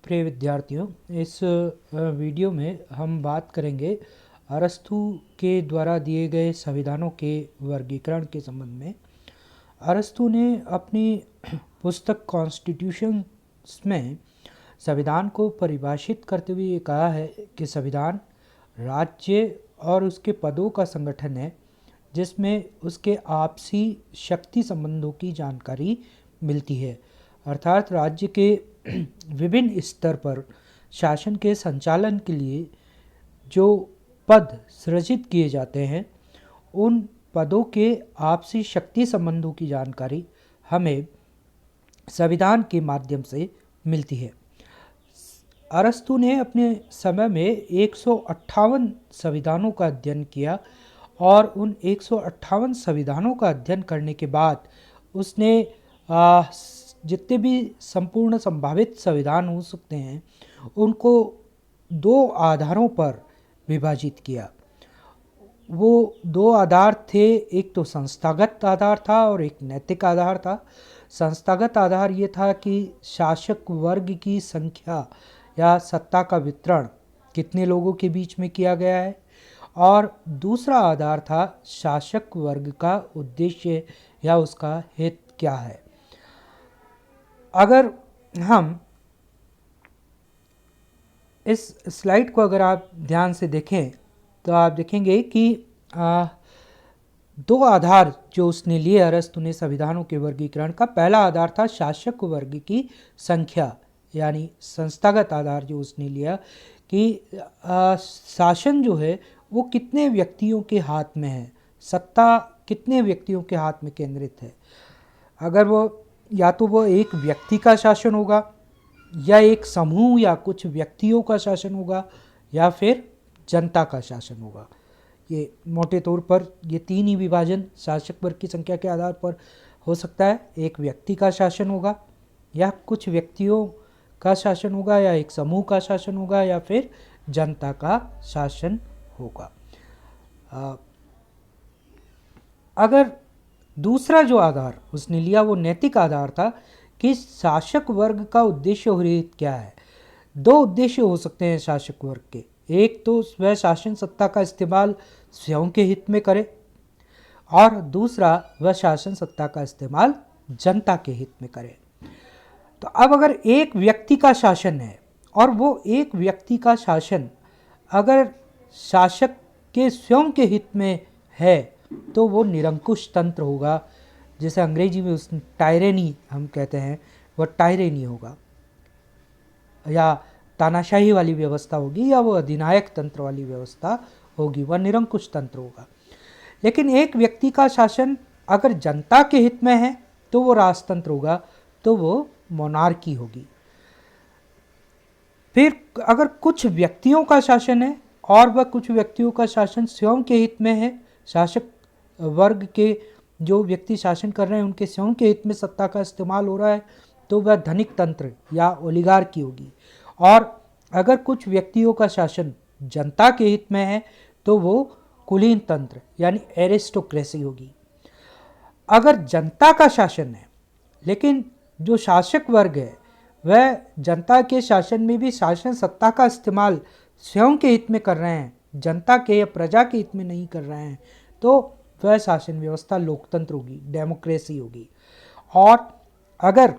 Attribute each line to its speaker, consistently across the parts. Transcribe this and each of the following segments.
Speaker 1: प्रिय विद्यार्थियों, इस वीडियो में हम बात करेंगे अरस्तू के द्वारा दिए गए संविधानों के वर्गीकरण के संबंध में। अरस्तू ने अपनी पुस्तक कॉन्स्टिट्यूशंस में संविधान को परिभाषित करते हुए ये कहा है कि संविधान राज्य और उसके पदों का संगठन है जिसमें उसके आपसी शक्ति संबंधों की जानकारी मिलती है। अर्थात राज्य के विभिन्न स्तर पर शासन के संचालन के लिए जो पद सृजित किए जाते हैं उन पदों के आपसी शक्ति संबंधों की जानकारी हमें संविधान के माध्यम से मिलती है। अरस्तू ने अपने समय में 158 संविधानों का अध्ययन किया और उन 158 संविधानों का अध्ययन करने के बाद उसने जितने भी संपूर्ण संभावित संविधान हो सकते हैं उनको दो आधारों पर विभाजित किया। वो दो आधार थे, एक तो संस्थागत आधार था और एक नैतिक आधार था। संस्थागत आधार ये था कि शासक वर्ग की संख्या या सत्ता का वितरण कितने लोगों के बीच में किया गया है, और दूसरा आधार था शासक वर्ग का उद्देश्य या उसका हित क्या है। अगर हम इस स्लाइड को अगर आप ध्यान से देखें तो आप देखेंगे कि दो आधार जो उसने लिए अरस्तू ने संविधानों के वर्गीकरण का। पहला आधार था शासक वर्ग की संख्या, यानी संस्थागत आधार जो उसने लिया कि शासन जो है वो कितने व्यक्तियों के हाथ में है, सत्ता कितने व्यक्तियों के हाथ में केंद्रित है। अगर वो या तो वो एक व्यक्ति का शासन होगा या एक समूह या कुछ व्यक्तियों का शासन होगा या फिर जनता का शासन होगा। ये मोटे तौर पर ये तीन ही विभाजन शासक वर्ग की संख्या के आधार पर हो सकता है। एक व्यक्ति का शासन होगा या कुछ व्यक्तियों का शासन होगा या एक समूह का शासन होगा या फिर जनता का शासन होगा। अगर दूसरा जो आधार उसने लिया वो नैतिक आधार था कि शासक वर्ग का उद्देश्य और हित क्या है। दो उद्देश्य हो सकते हैं शासक वर्ग के, एक तो वह शासन सत्ता का इस्तेमाल स्वयं के हित में करे और दूसरा वह शासन सत्ता का इस्तेमाल जनता के हित में करे। तो अब अगर एक व्यक्ति का शासन है और वो एक व्यक्ति का शासन अगर शासक के स्वयं के हित में है तो वो निरंकुश तंत्र होगा, जिसे अंग्रेजी में उस टायरेनी हम कहते हैं, वह टायरेनी होगा या तानाशाही वाली व्यवस्था होगी या वो अधिनायक तंत्र वाली व्यवस्था होगी, वह निरंकुश तंत्र होगा। लेकिन एक व्यक्ति का शासन अगर जनता के हित में है तो वो राजतंत्र होगा, तो वो मोनार्की होगी। फिर अगर कुछ व्यक्तियों का शासन है और वह कुछ व्यक्तियों का शासन स्वयं के हित में है, शासक वर्ग के जो व्यक्ति शासन कर रहे हैं उनके स्वयं के हित में सत्ता का इस्तेमाल हो रहा है, तो वह धनिक तंत्र या ओलिगार्की होगी। और अगर कुछ व्यक्तियों का शासन जनता के हित में है तो वो कुलीन तंत्र यानी एरिस्टोक्रेसी होगी। अगर जनता का शासन है लेकिन जो शासक वर्ग है वह जनता के शासन में भी शासन सत्ता का इस्तेमाल स्वयं के हित में कर रहे हैं, जनता के या प्रजा के हित में नहीं कर रहे हैं, तो वह शासन व्यवस्था लोकतंत्र होगी, डेमोक्रेसी होगी। और अगर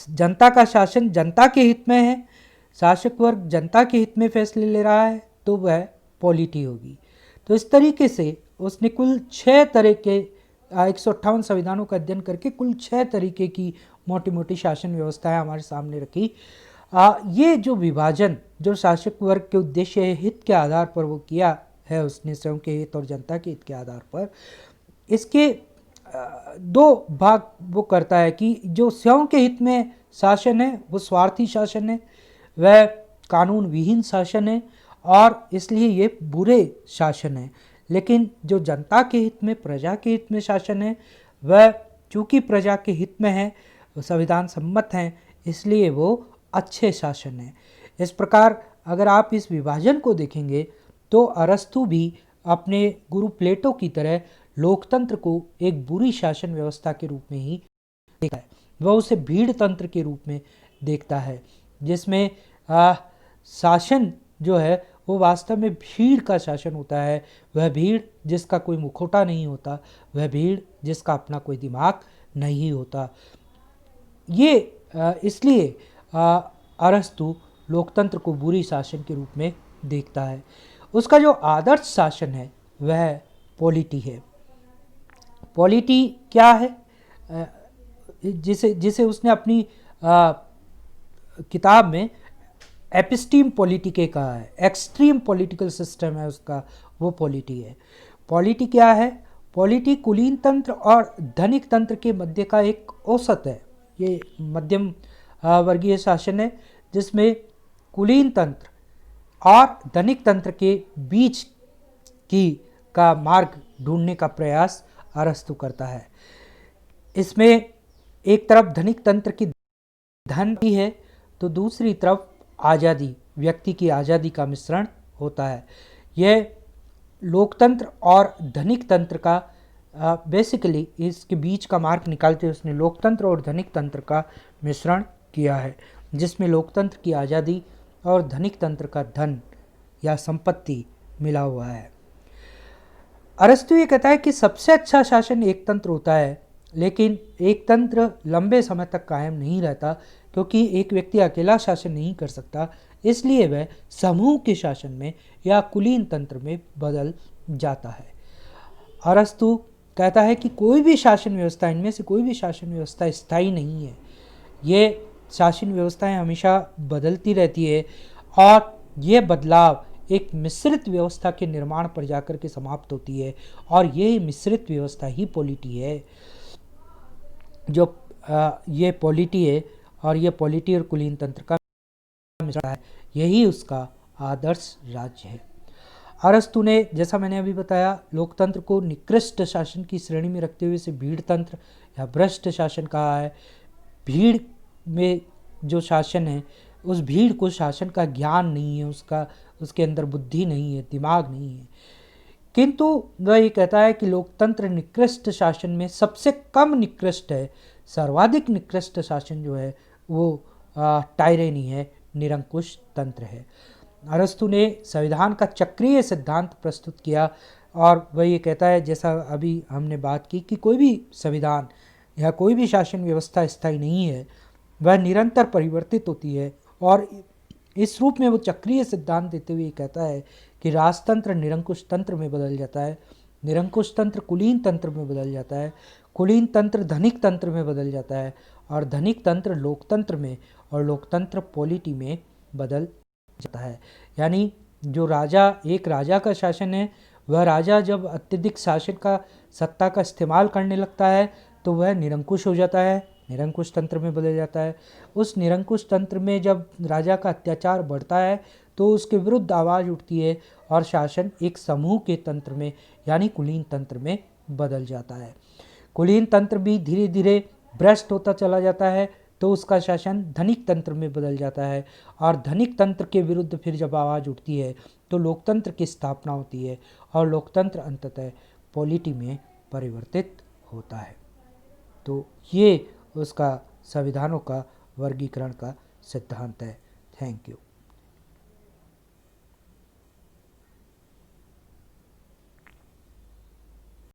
Speaker 1: जनता का शासन जनता के हित में है, शासक वर्ग जनता के हित में फैसले ले रहा है, तो वह पॉलिटी होगी। तो इस तरीके से उसने कुल 6 तरह के 158 संविधानों का अध्ययन करके कुल 6 तरीके की मोटी मोटी शासन व्यवस्थाएं हमारे सामने रखी। ये जो विभाजन जो शासक वर्ग के उद्देश्य हित के आधार पर वो किया है उसने स्वयं के हित और जनता के हित के आधार पर, इसके दो भाग वो करता है कि जो स्वयं के हित में शासन है वो स्वार्थी शासन है, वह कानून विहीन शासन है और इसलिए ये बुरे शासन है। लेकिन जो जनता के हित में प्रजा के हित में शासन है वह चूँकि प्रजा के हित में है, संविधान सम्मत हैं, इसलिए वो अच्छे शासन है। इस प्रकार अगर आप इस विभाजन को देखेंगे तो अरस्तू भी अपने गुरु प्लेटो की तरह लोकतंत्र को एक बुरी शासन व्यवस्था के रूप में ही देखा है। वह उसे भीड़ तंत्र के रूप में देखता है, जिसमें शासन जो है वो वास्तव में भीड़ का शासन होता है। वह भीड़ जिसका कोई मुखौटा नहीं होता, वह भीड़ जिसका अपना कोई दिमाग नहीं होता। ये इसलिए अरस्तु लोकतंत्र को बुरी शासन के रूप में देखता है। उसका जो आदर्श शासन है वह पॉलिटी है। पॉलिटी क्या है? अ, जिसे उसने अपनी किताब में एपिस्टीम पॉलिटिके कहा है। एक्सट्रीम पॉलिटिकल सिस्टम है उसका, वो पॉलिटी है। पॉलिटी क्या है? पॉलिटी कुलीन तंत्र और धनिक तंत्र के मध्य का एक औसत है। ये मध्यम वर्गीय शासन है जिसमें कुलीन तंत्र और धनिक तंत्र के बीच की का मार्ग ढूंढने का प्रयास अरस्तु करता है। इसमें एक तरफ धनिक तंत्र की धन भी है, तो दूसरी तरफ आज़ादी, व्यक्ति की आज़ादी का मिश्रण होता है। यह लोकतंत्र और धनिक तंत्र का बेसिकली इसके बीच का मार्ग निकालते हुए उसने लोकतंत्र और धनिक तंत्र का मिश्रण किया है, जिसमें लोकतंत्र की आज़ादी और धनिक तंत्र का धन या संपत्ति मिला हुआ है। अरस्तु ये कहता है कि सबसे अच्छा शासन एक तंत्र होता है, लेकिन एक तंत्र लंबे समय तक कायम नहीं रहता, क्योंकि एक व्यक्ति अकेला शासन नहीं कर सकता। इसलिए वह समूह के शासन में या कुलीन तंत्र में बदल जाता है। अरस्तु कहता है कि कोई भी शासन व्यवस्था, इनमें से कोई भी शासन व्यवस्था स्थायी नहीं है। ये शासन व्यवस्थाएं हमेशा बदलती रहती है और ये बदलाव एक मिश्रित व्यवस्था के निर्माण पर जाकर के समाप्त होती है, और ये मिश्रित व्यवस्था ही पॉलिटी है। जो ये पॉलिटी है और ये पॉलिटी और कुलीन तंत्र का मिश्रण है, यही उसका आदर्श राज्य है। अरस्तु ने, जैसा मैंने अभी बताया, लोकतंत्र को निकृष्ट शासन की श्रेणी में रखते हुए इसे भीड़ तंत्र या भ्रष्ट शासन कहा है। भीड़ में जो शासन है, उस भीड़ को शासन का ज्ञान नहीं है, उसके अंदर बुद्धि नहीं है, दिमाग नहीं है। किंतु वह ये कहता है कि लोकतंत्र निकृष्ट शासन में सबसे कम निकृष्ट है। सर्वाधिक निकृष्ट शासन जो है वो टायरेनी है, निरंकुश तंत्र है। अरस्तु ने संविधान का चक्रीय सिद्धांत प्रस्तुत किया, और वह ये कहता है, जैसा अभी हमने बात की, कि कोई भी संविधान या कोई भी शासन व्यवस्था स्थायी नहीं है, वह निरंतर परिवर्तित होती है। और इस रूप में वो चक्रीय सिद्धांत देते हुए कहता है कि राजतंत्र निरंकुश तंत्र में बदल जाता है, निरंकुश तंत्र कुलीन तंत्र में बदल जाता है, कुलीन तंत्र धनिक तंत्र में बदल जाता है, और धनिक तंत्र लोकतंत्र में, और लोकतंत्र पॉलिटी में बदल जाता है। यानी जो राजा, एक राजा का शासन है, वह राजा जब अत्यधिक शासन का सत्ता का इस्तेमाल करने लगता है तो वह निरंकुश हो जाता है, निरंकुश तंत्र में बदल जाता है। उस निरंकुश तंत्र में जब राजा का अत्याचार बढ़ता है तो उसके विरुद्ध आवाज़ उठती है, और शासन एक समूह के तंत्र में यानी कुलीन तंत्र में बदल जाता है। कुलीन तंत्र भी धीरे धीरे भ्रष्ट होता चला जाता है, तो उसका शासन धनिक तंत्र में बदल जाता है, और धनिक तंत्र के विरुद्ध फिर जब आवाज़ उठती है तो लोकतंत्र की स्थापना होती है, और लोकतंत्र अंततः पॉलिटी में परिवर्तित होता है। तो ये उसका संविधानों का वर्गीकरण का सिद्धांत है। Thank you.